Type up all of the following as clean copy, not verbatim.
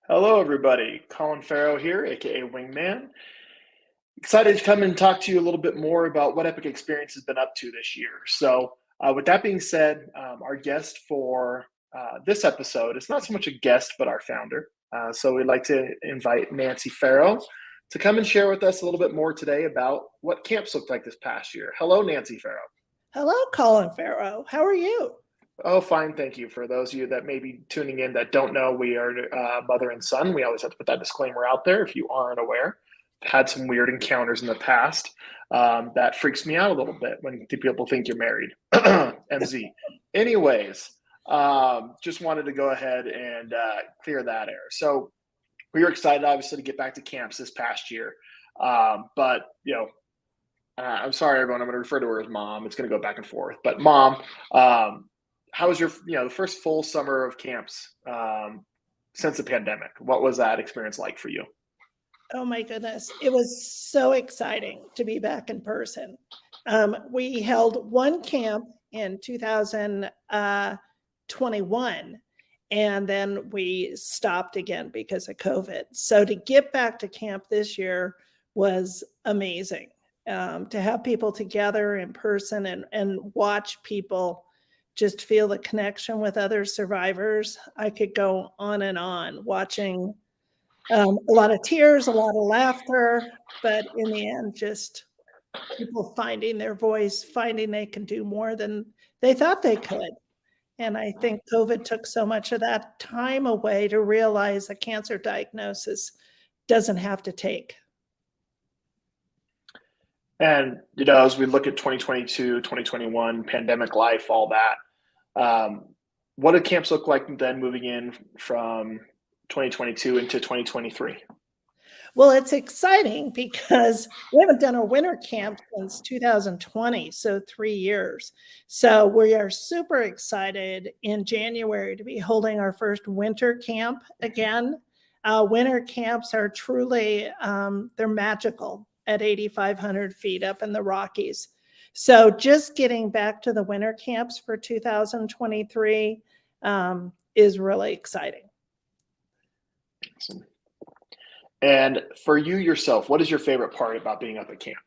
Hello, everybody. Colin Ferro here, aka Wingman. Excited to come and talk to you a little bit more about what Epic Experience has been up to this year. With that being said, our guest for this episode is not so much a guest, but our founder. We'd like to invite Nancy Ferro to come and share with us a little bit more today about what camps looked like this past year. Hello, Nancy Ferro. Hello, Colin Ferro. How are you? Oh, fine. Thank you. For those of you that may be tuning in that don't know, we are mother and son. We always have to put that disclaimer out there if you aren't aware. I've had some weird encounters in the past. That freaks me out a little bit when people think you're married. MZ. Anyways, just wanted to go ahead and clear that air. So we were excited, obviously, to get back to camps this past year. I'm sorry, everyone. I'm going to refer to her as Mom. It's going to go back and forth. But Mom, how was your, the first full summer of camps since the pandemic? What was that experience like for you? Oh my goodness. It was so exciting to be back in person. We held one camp in 2021, and then we stopped again because of COVID. So to get back to camp this year was amazing. To have people together in person and watch people just feel the connection with other survivors. I could go on and on watching a lot of tears, a lot of laughter, but in the end, just people finding their voice, finding they can do more than they thought they could. And I think COVID took so much of that time away to realize a cancer diagnosis doesn't have to take. And, as we look at 2022, 2021, pandemic life, all that, what did camps look like then moving in from 2022 into 2023? Well, it's exciting because we haven't done a winter camp since 2020, so 3 years. So we are super excited in January to be holding our first winter camp again. Winter camps are truly, they're magical at 8,500 feet up in the Rockies. So just getting back to the winter camps for 2023 is really exciting. Awesome. And for you yourself, what is your favorite part about being up at camp?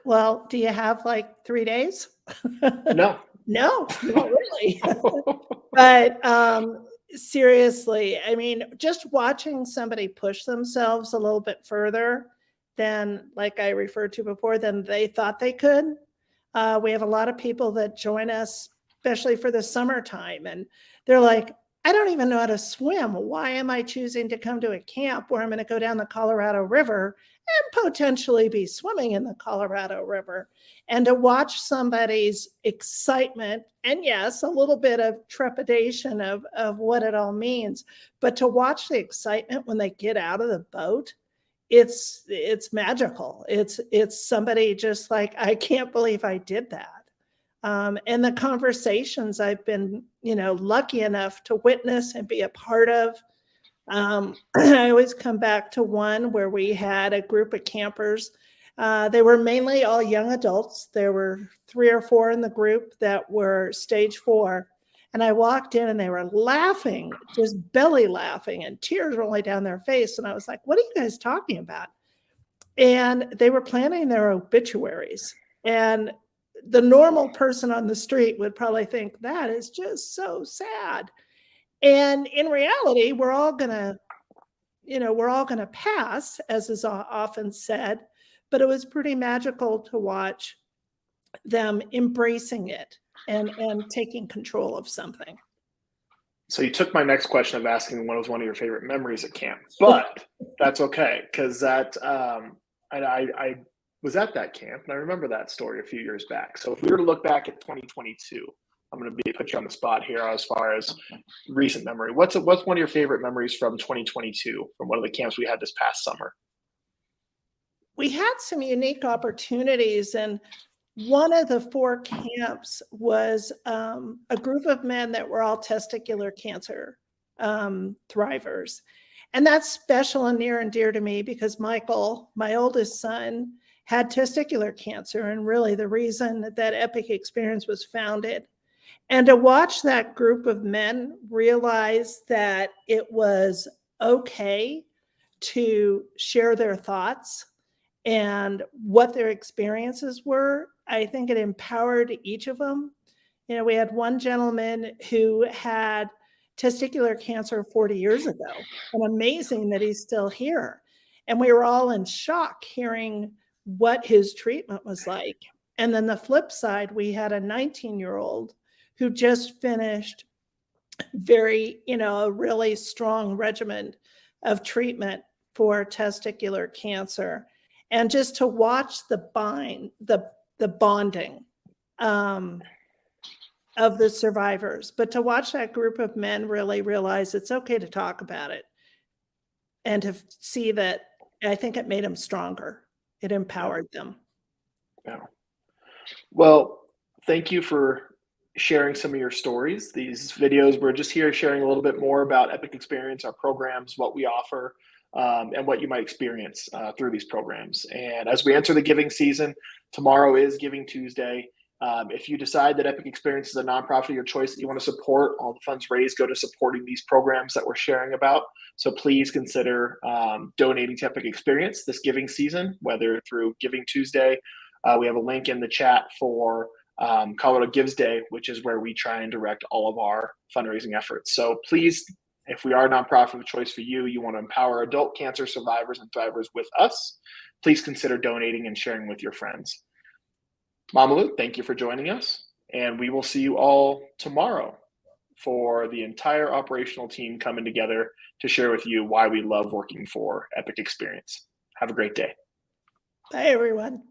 Well, do you have like 3 days? No. No, not really. But seriously, I mean, just watching somebody push themselves a little bit further than, like I referred to before, than they thought they could. We have a lot of people that join us, especially for the summertime, and they're like, I don't even know how to swim. Why am I choosing to come to a camp where I'm going to go down the Colorado River and potentially be swimming in the Colorado River? And to watch somebody's excitement, and yes, a little bit of trepidation of what it all means, but to watch the excitement when they get out of the boat, it's magical. It's somebody just like, I can't believe I did that. And the conversations I've been, lucky enough to witness and be a part of. I always come back to one where we had a group of campers. They were mainly all young adults. There were 3 or 4 in the group that were stage 4. And I walked in and they were laughing, just belly laughing, and tears rolling down their face. And I was like, what are you guys talking about? And they were planning their obituaries. And the normal person on the street would probably think that is just so sad. And in reality, we're all going to pass, as is often said, but it was pretty magical to watch them embracing it and taking control of something. So you took my next question of asking what was one of your favorite memories at camp, but that's okay, because that I was at that camp and I remember that story a few years back. So if we were to look back at 2022, I'm going to put you on the spot here as far as recent memory. What's one of your favorite memories from 2022 from one of the camps we had this past summer? We had some unique opportunities, and one of the 4 camps was a group of men that were all testicular cancer thrivers. And that's special and near and dear to me because Michael, my oldest son, had testicular cancer, and really the reason that Epic Experience was founded. And to watch that group of men realize that it was okay to share their thoughts and what their experiences were, I think it empowered each of them. You know, we had one gentleman who had testicular cancer 40 years ago, and amazing that he's still here. And we were all in shock hearing what his treatment was like. And then the flip side, we had a 19-year-old who just finished a really strong regimen of treatment for testicular cancer. And just to watch the bonding of the survivors, but to watch that group of men really realize it's okay to talk about it, and to see that, I think it made them stronger. It empowered them. Yeah. Well, thank you for sharing some of your stories. These videos, we're just here sharing a little bit more about Epic Experience, our programs, what we offer, and what you might experience through these programs. And as we enter the giving season, tomorrow is Giving Tuesday. If you decide that Epic Experience is a nonprofit of your choice that you want to support, all the funds raised go to supporting these programs that we're sharing about. So please consider donating to Epic Experience this giving season, whether through Giving Tuesday. We have a link in the chat for Colorado Gives Day, which is where we try and direct all of our fundraising efforts. So please, if we are a nonprofit of choice for you, you want to empower adult cancer survivors and thrivers with us, please consider donating and sharing with your friends. Mamalu, thank you for joining us, and we will see you all tomorrow for the entire operational team coming together to share with you why we love working for Epic Experience. Have a great day. Bye, everyone.